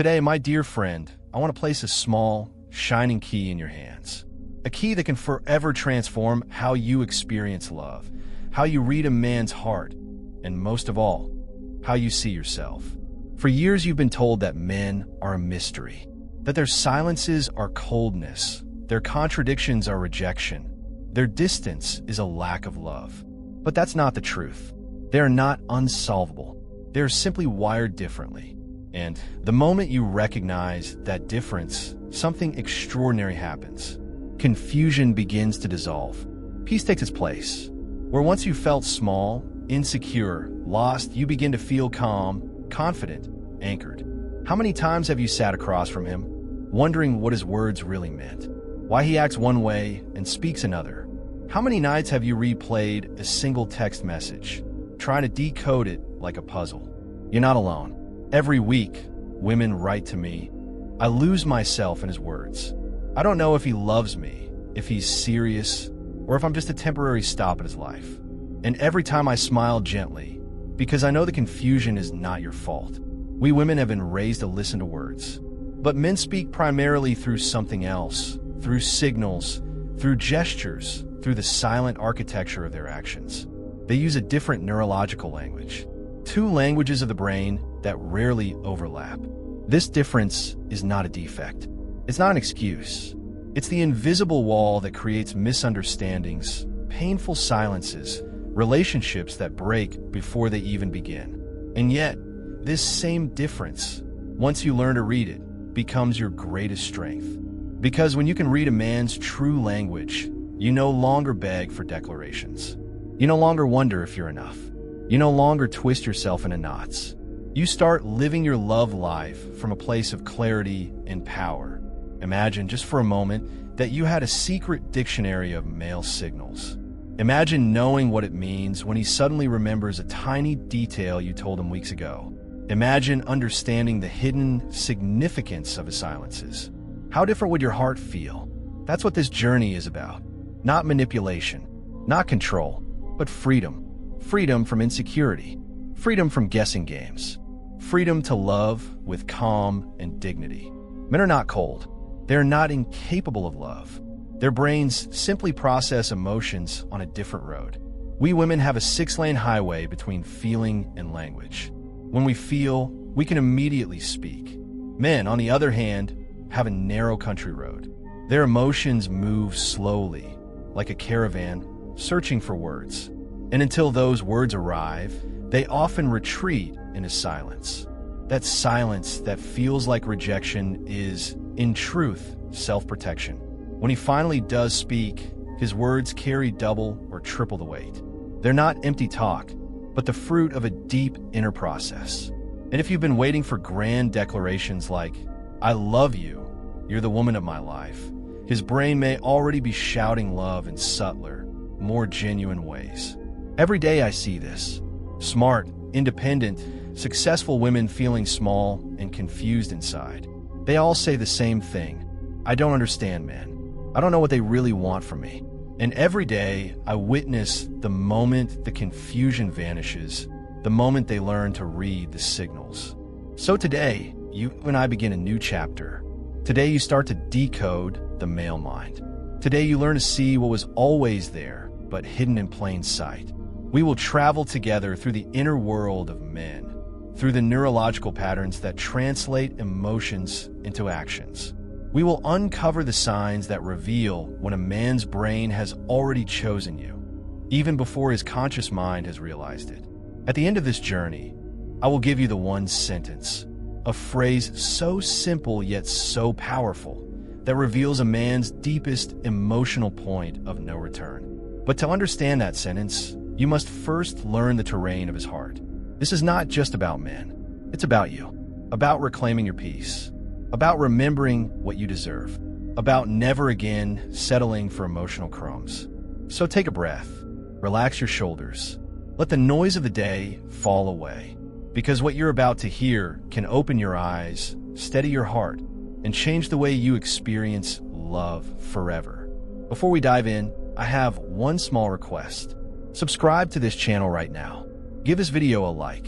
Today, my dear friend, I want to place a small, shining key in your hands. A key that can forever transform how you experience love, how you read a man's heart, and most of all, how you see yourself. For years, you've been told that men are a mystery, that their silences are coldness, their contradictions are rejection, their distance is a lack of love. But that's not the truth. They are not unsolvable. They are simply wired differently. And the moment you recognize that difference, something extraordinary happens. Confusion begins to dissolve. Peace takes its place. Where once you felt small, insecure, lost, you begin to feel calm, confident, anchored. How many times have you sat across from him, wondering what his words really meant? Why he acts one way and speaks another? How many nights have you replayed a single text message, trying to decode it like a puzzle? You're not alone. Every week, women write to me, I lose myself in his words. I don't know if he loves me, if he's serious, or if I'm just a temporary stop in his life. And every time I smile gently, because I know the confusion is not your fault. We women have been raised to listen to words. But men speak primarily through something else, through signals, through gestures, through the silent architecture of their actions. They use a different neurological language. Two languages of the brain that rarely overlap. This difference is not a defect. It's not an excuse. It's the invisible wall that creates misunderstandings, painful silences, relationships that break before they even begin. And yet, this same difference, once you learn to read it, becomes your greatest strength. Because when you can read a man's true language, you no longer beg for declarations. You no longer wonder if you're enough. You no longer twist yourself into knots. You start living your love life from a place of clarity and power. Imagine, just for a moment, that you had a secret dictionary of male signals. Imagine knowing what it means when he suddenly remembers a tiny detail you told him weeks ago. Imagine understanding the hidden significance of his silences. How different would your heart feel? That's what this journey is about. Not manipulation, not control, but freedom. Freedom from insecurity. Freedom from guessing games. Freedom to love with calm and dignity. Men are not cold. They are not incapable of love. Their brains simply process emotions on a different road. We women have a 6-lane highway between feeling and language. When we feel, we can immediately speak. Men, on the other hand, have a narrow country road. Their emotions move slowly, like a caravan, searching for words. And until those words arrive, they often retreat into silence. That silence that feels like rejection is, in truth, self-protection. When he finally does speak, his words carry double or triple the weight. They're not empty talk, but the fruit of a deep inner process. And if you've been waiting for grand declarations like, I love you, you're the woman of my life, his brain may already be shouting love in subtler, more genuine ways. Every day I see this. Smart, independent, successful women feeling small and confused inside. They all say the same thing. I don't understand men. I don't know what they really want from me. And every day I witness the moment the confusion vanishes, the moment they learn to read the signals. So today, you and I begin a new chapter. Today you start to decode the male mind. Today you learn to see what was always there, but hidden in plain sight. We will travel together through the inner world of men, through the neurological patterns that translate emotions into actions. We will uncover the signs that reveal when a man's brain has already chosen you, even before his conscious mind has realized it. At the end of this journey, I will give you the one sentence, a phrase so simple yet so powerful that reveals a man's deepest emotional point of no return. But to understand that sentence, you must first learn the terrain of his heart. This is not just about men. It's about you, about reclaiming your peace, about remembering what you deserve, about never again settling for emotional crumbs. So take a breath, relax your shoulders, let the noise of the day fall away, because what you're about to hear can open your eyes, steady your heart, and change the way you experience love forever. Before we dive in, I have one small request. Subscribe to this channel right now. Give this video a like.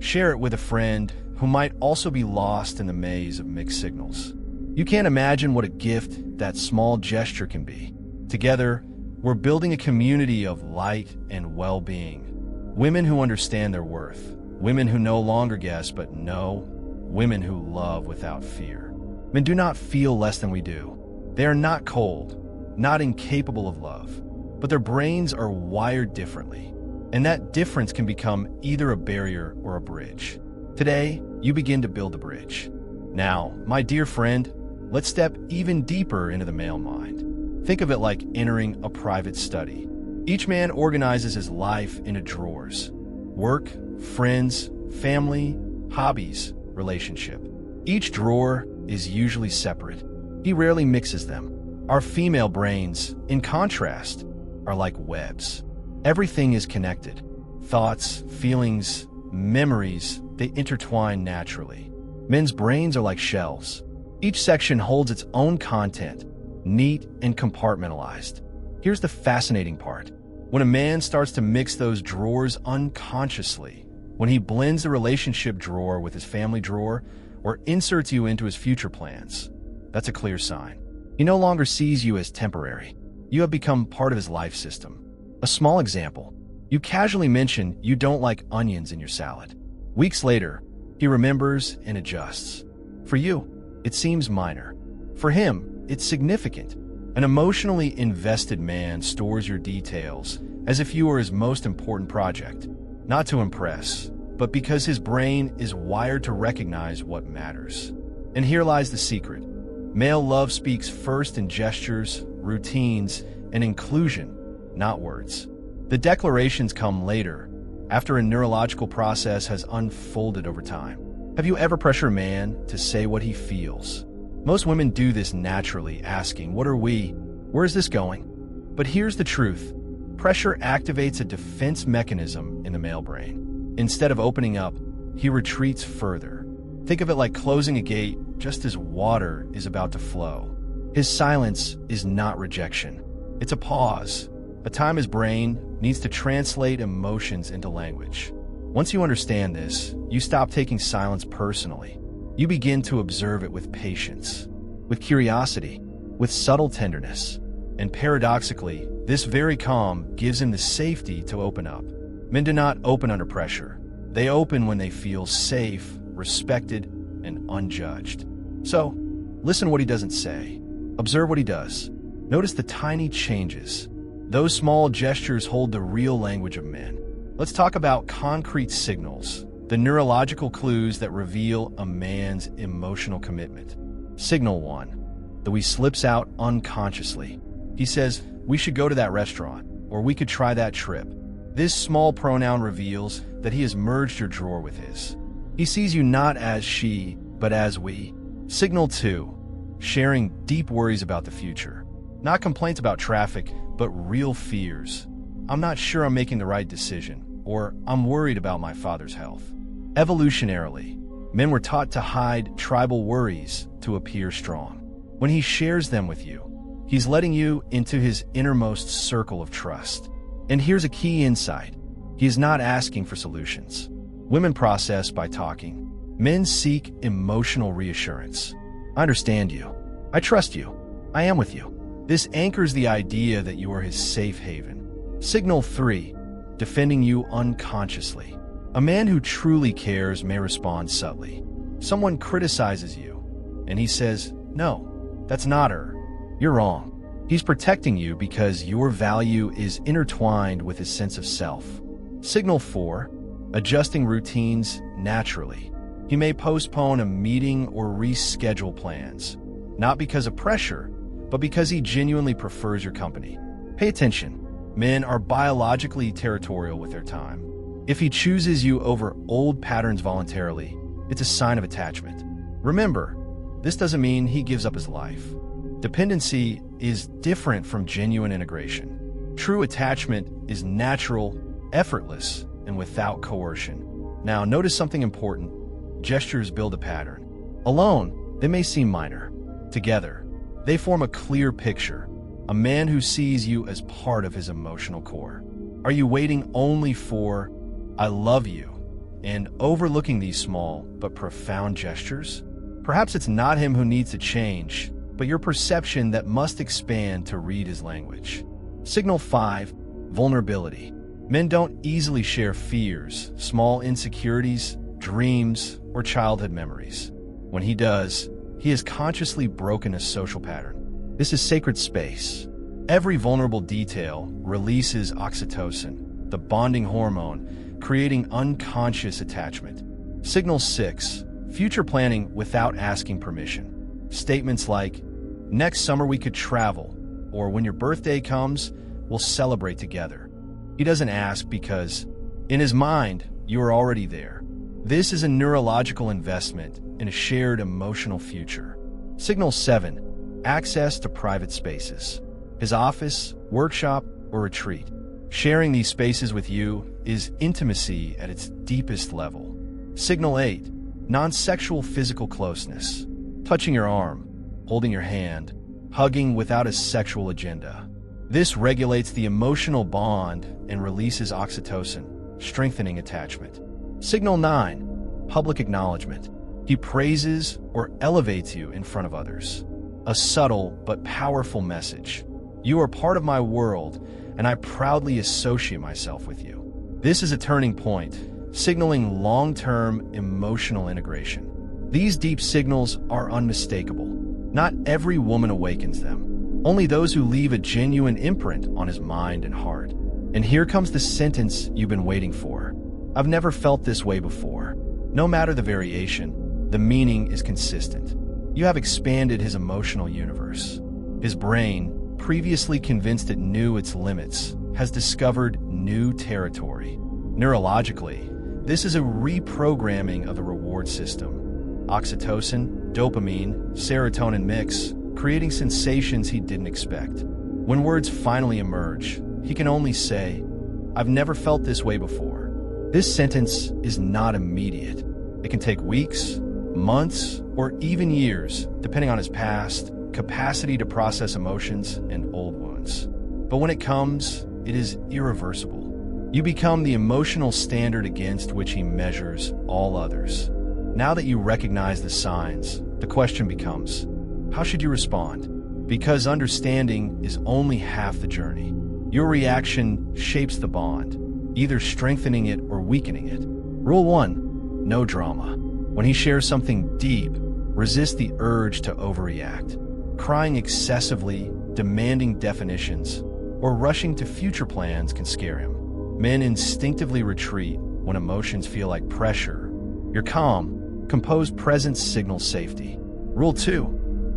Share it with a friend who might also be lost in the maze of mixed signals. You can't imagine what a gift that small gesture can be. Together, we're building a community of light and well-being. Women who understand their worth. Women who no longer guess but know. Women who love without fear. Men do not feel less than we do. They are not cold, not incapable of love, but their brains are wired differently. And that difference can become either a barrier or a bridge. Today, you begin to build a bridge. Now, my dear friend, let's step even deeper into the male mind. Think of it like entering a private study. Each man organizes his life into drawers: work, friends, family, hobbies, relationship. Each drawer is usually separate. He rarely mixes them. Our female brains, in contrast, are like webs. Everything is connected. Thoughts, feelings, memories, they intertwine naturally. Men's brains are like shelves. Each section holds its own content, neat and compartmentalized. Here's the fascinating part. When a man starts to mix those drawers unconsciously, when he blends the relationship drawer with his family drawer or inserts you into his future plans, that's a clear sign. He no longer sees you as temporary. You have become part of his life system. A small example. You casually mention you don't like onions in your salad. Weeks later, he remembers and adjusts. For you, it seems minor. For him, it's significant. An emotionally invested man stores your details as if you were his most important project, not to impress, but because his brain is wired to recognize what matters. And here lies the secret. Male love speaks first in gestures, routines, and inclusion, not words. The declarations come later, after a neurological process has unfolded over time. Have you ever pressured a man to say what he feels? Most women do this naturally, asking, "What are we? Where is this going?" But here's the truth. Pressure activates a defense mechanism in the male brain. Instead of opening up, he retreats further. Think of it like closing a gate just as water is about to flow. His silence is not rejection. It's a pause, a time his brain needs to translate emotions into language. Once you understand this, you stop taking silence personally. You begin to observe it with patience, with curiosity, with subtle tenderness. And paradoxically, this very calm gives him the safety to open up. Men do not open under pressure. They open when they feel safe, respected, and unjudged. So, listen what he doesn't say. Observe what he does. Notice the tiny changes. Those small gestures hold the real language of men. Let's talk about concrete signals, the neurological clues that reveal a man's emotional commitment. Signal 1. The he slips out unconsciously. He says, "We should go to that restaurant," or "We could try that trip." This small pronoun reveals that he has merged your drawer with his. He sees you not as she, but as we. Signal 2. Sharing deep worries about the future. Not complaints about traffic, but real fears. "I'm not sure I'm making the right decision," or "I'm worried about my father's health." Evolutionarily, men were taught to hide tribal worries to appear strong. When he shares them with you, he's letting you into his innermost circle of trust. And here's a key insight. He is not asking for solutions. Women process by talking. Men seek emotional reassurance. "I understand you. I trust you. I am with you." This anchors the idea that you are his safe haven. Signal 3. Defending you unconsciously. A man who truly cares may respond subtly. Someone criticizes you, and he says, "No, that's not her. You're wrong." He's protecting you because your value is intertwined with his sense of self. Signal 4. Adjusting routines naturally. He may postpone a meeting or reschedule plans, not because of pressure, but because he genuinely prefers your company. Pay attention. Men are biologically territorial with their time. If he chooses you over old patterns voluntarily, it's a sign of attachment. Remember, this doesn't mean he gives up his life. Dependency is different from genuine integration. True attachment is natural, effortless, and without coercion. Now, notice something important. Gestures build a pattern. Alone, they may seem minor. Together, they form a clear picture, a man who sees you as part of his emotional core. Are you waiting only for "I love you" and overlooking these small but profound gestures? Perhaps it's not him who needs to change, but your perception that must expand to read his language. Signal 5, vulnerability. Men don't easily share fears, small insecurities, dreams, or childhood memories. When he does, he has consciously broken a social pattern. This is sacred space. Every vulnerable detail releases oxytocin, the bonding hormone, creating unconscious attachment. Signal 6, future planning without asking permission. Statements like, "Next summer we could travel," or "When your birthday comes, we'll celebrate together." He doesn't ask because, in his mind, you are already there. This is a neurological investment in a shared emotional future. Signal 7, access to private spaces. His office, workshop, or retreat. Sharing these spaces with you is intimacy at its deepest level. Signal 8, non-sexual physical closeness. Touching your arm, holding your hand, hugging without a sexual agenda. This regulates the emotional bond and releases oxytocin, strengthening attachment. Signal 9, public acknowledgement. He praises or elevates you in front of others. A subtle but powerful message. You are part of my world, and I proudly associate myself with you. This is a turning point, signaling long-term emotional integration. These deep signals are unmistakable. Not every woman awakens them. Only those who leave a genuine imprint on his mind and heart. And here comes the sentence you've been waiting for. I've never felt this way before. No matter the variation, the meaning is consistent. You have expanded his emotional universe. His brain, previously convinced it knew its limits, has discovered new territory. Neurologically, this is a reprogramming of the reward system. Oxytocin, dopamine, serotonin mix, creating sensations he didn't expect. When words finally emerge, he can only say, "I've never felt this way before." This sentence is not immediate. It can take weeks, months, or even years, depending on his past, capacity to process emotions, and old wounds. But when it comes, it is irreversible. You become the emotional standard against which he measures all others. Now that you recognize the signs, the question becomes, how should you respond? Because understanding is only half the journey. Your reaction shapes the bond, either strengthening it or weakening it. Rule 1, no drama. When he shares something deep, resist the urge to overreact. Crying excessively, demanding definitions, or rushing to future plans can scare him. Men instinctively retreat when emotions feel like pressure. Your calm, composed presence signals safety. Rule 2,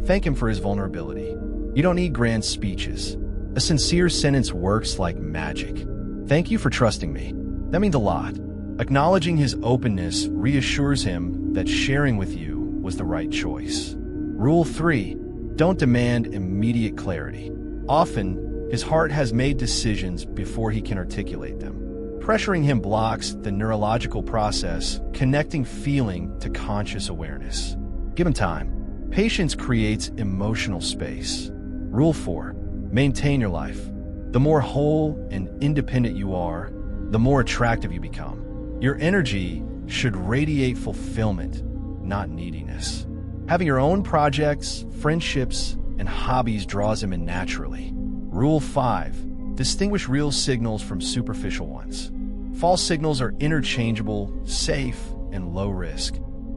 thank him for his vulnerability. You don't need grand speeches. A sincere sentence works like magic. Thank you for trusting me. That means a lot. Acknowledging his openness reassures him that sharing with you was the right choice. Rule 3, don't demand immediate clarity. Often, his heart has made decisions before he can articulate them. Pressuring him blocks the neurological process, connecting feeling to conscious awareness. Give him time. Patience creates emotional space. Rule 4, maintain your life. The more whole and independent you are, the more attractive you become. Your energy should radiate fulfillment, not neediness. Having your own projects, friendships, and hobbies draws him in naturally. Rule 5, distinguish real signals from superficial ones. False signals are interchangeable, safe, and low risk.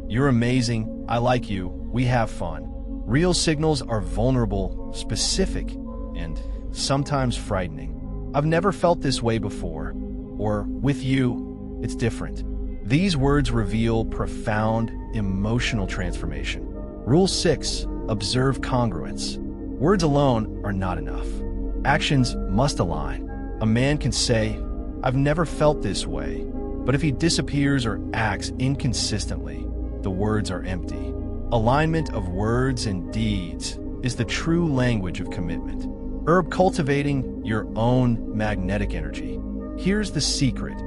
You're amazing, I like you, we have fun. Real signals are vulnerable, specific, and sometimes frightening. I've never felt this way before, or with you, it's different. These words reveal profound emotional transformation. Rule 6, observe congruence. Words alone are not enough. Actions must align. A man can say, I've never felt this way, but if he disappears or acts inconsistently, the words are empty. Alignment of words and deeds is the true language of commitment. Cultivating your own magnetic energy. Here's the secret.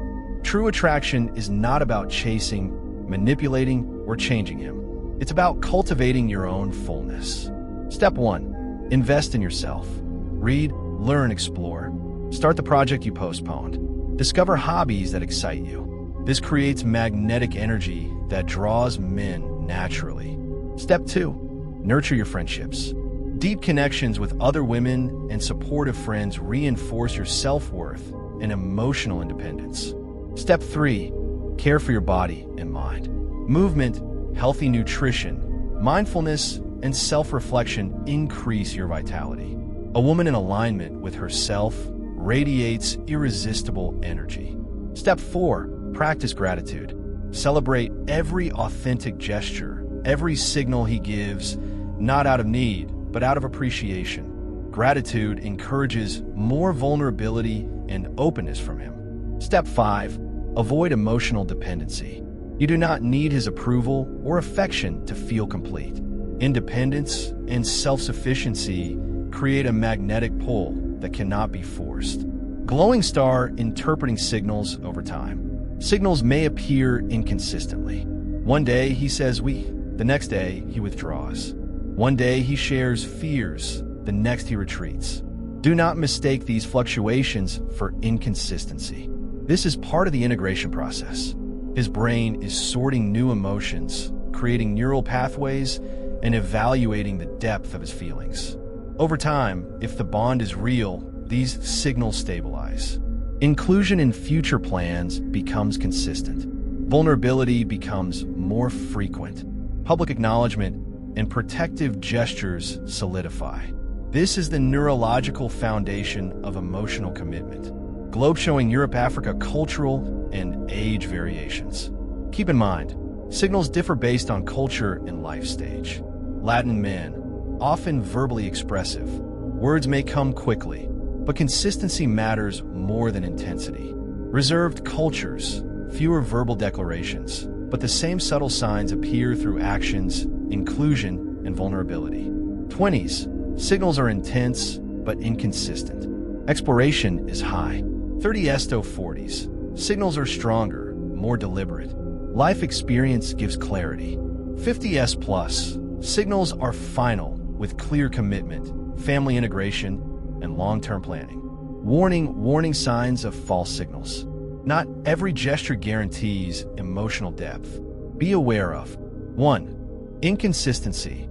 True attraction is not about chasing, manipulating, or changing him. It's about cultivating your own fullness. Step 1, invest in yourself. Read, learn, explore. Start the project you postponed. Discover hobbies that excite you. This creates magnetic energy that draws men naturally. Step 2. Nurture your friendships. Deep connections with other women and supportive friends reinforce your self-worth and emotional independence. Step 3. Care for your body and mind. Movement, healthy nutrition, mindfulness, and self-reflection increase your vitality. A woman in alignment with herself radiates irresistible energy. Step 4. Practice gratitude. Celebrate every authentic gesture, every signal he gives, not out of need, but out of appreciation. Gratitude encourages more vulnerability and openness from him. Step 5. Avoid emotional dependency. You do not need his approval or affection to feel complete. Independence and self-sufficiency create a magnetic pull that cannot be forced. Glowing star interpreting signals over time. Signals may appear inconsistently. One day he says we, the next day he withdraws. One day he shares fears, the next he retreats. Do not mistake these fluctuations for inconsistency. This is part of the integration process. His brain is sorting new emotions, creating neural pathways, and evaluating the depth of his feelings. Over time, if the bond is real, these signals stabilize. Inclusion in future plans becomes consistent. Vulnerability becomes more frequent. Public acknowledgement and protective gestures solidify. This is the neurological foundation of emotional commitment. Globe showing Europe-Africa cultural and age variations. Keep in mind, signals differ based on culture and life stage. Latin men, often verbally expressive. Words may come quickly, but consistency matters more than intensity. Reserved cultures, fewer verbal declarations, but the same subtle signs appear through actions, inclusion, and vulnerability. 20s, signals are intense but inconsistent. Exploration is high. 30s to 40s, signals are stronger, more deliberate. Life experience gives clarity. 50s plus, signals are final with clear commitment, family integration, and long-term planning. Warning signs of false signals. Not every gesture guarantees emotional depth. Be aware of 1. Inconsistency.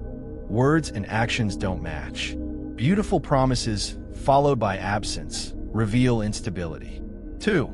Words and actions don't match. Beautiful promises followed by absence reveal instability. 2.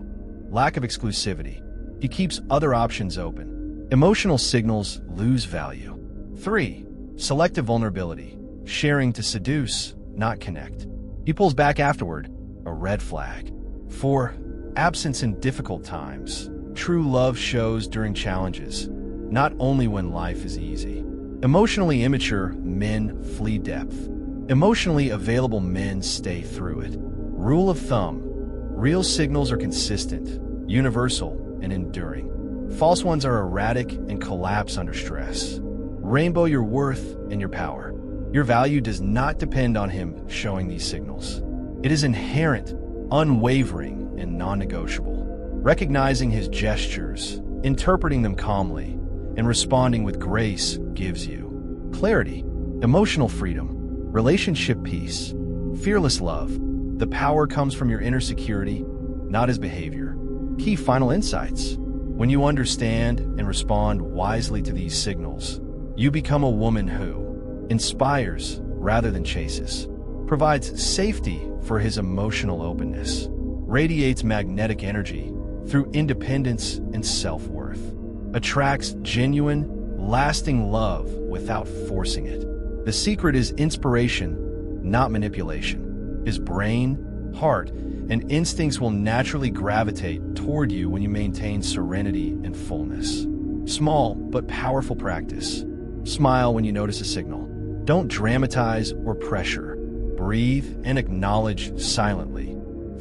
Lack of exclusivity. He keeps other options open. Emotional signals lose value. 3. Selective vulnerability. Sharing to seduce, not connect. He pulls back afterward, a red flag. 4. Absence in difficult times. True love shows during challenges, not only when life is easy. Emotionally immature men flee depth. Emotionally available men stay through it. Rule of thumb: real signals are consistent, universal, and enduring. False ones are erratic and collapse under stress. Rainbow your worth and your power. Your value does not depend on him showing these signals. It is inherent, unwavering, and non-negotiable. Recognizing his gestures, interpreting them calmly, and responding with grace gives you clarity, emotional freedom, relationship peace, fearless love. The power comes from your inner security, not his behavior. Key final insights. When you understand and respond wisely to these signals, you become a woman who inspires rather than chases, provides safety for his emotional openness, radiates magnetic energy through independence and self-worth, attracts genuine, lasting love without forcing it. The secret is inspiration, not manipulation. His brain, heart, and instincts will naturally gravitate toward you when you maintain serenity and fullness. Small but powerful practice. Smile when you notice a signal. Don't dramatize or pressure. Breathe and acknowledge silently.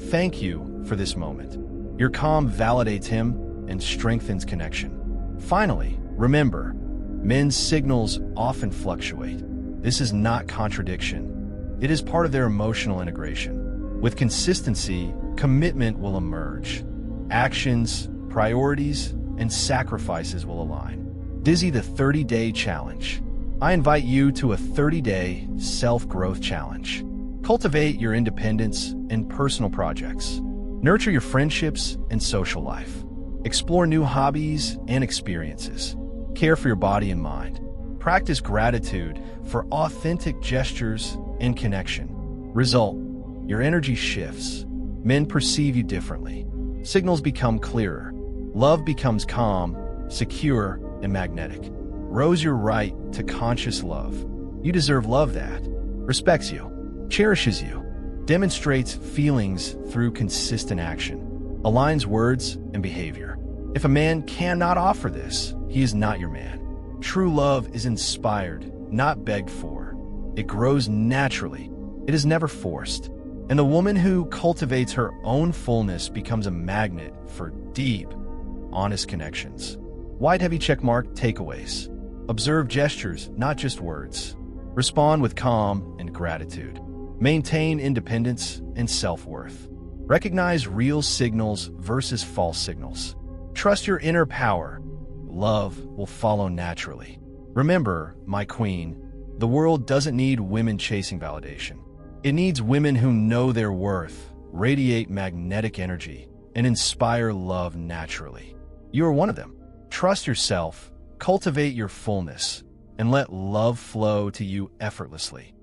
Thank you for this moment. Your calm validates him and strengthens connection. Finally, remember, men's signals often fluctuate. This is not contradiction. It is part of their emotional integration. With consistency, commitment will emerge. Actions, priorities, and sacrifices will align. Dizzy the 30-day challenge. I invite you to a 30-day self-growth challenge. Cultivate your independence and personal projects. Nurture your friendships and social life. Explore new hobbies and experiences. Care for your body and mind. Practice gratitude for authentic gestures and connection. Result: your energy shifts. Men perceive you differently. Signals become clearer. Love becomes calm, secure, and magnetic. Rose your right to conscious love. You deserve love that respects you, cherishes you, demonstrates feelings through consistent action, aligns words and behavior. If a man cannot offer this, he is not your man. True love is inspired, not begged for. It grows naturally. It is never forced. And the woman who cultivates her own fullness becomes a magnet for deep, honest connections. White heavy checkmark takeaways. Observe gestures, not just words. Respond with calm and gratitude. Maintain independence and self-worth. Recognize real signals versus false signals. Trust your inner power. Love will follow naturally. Remember, my queen, the world doesn't need women chasing validation. It needs women who know their worth, radiate magnetic energy, and inspire love naturally. You are one of them. Trust yourself, cultivate your fullness, and let love flow to you effortlessly.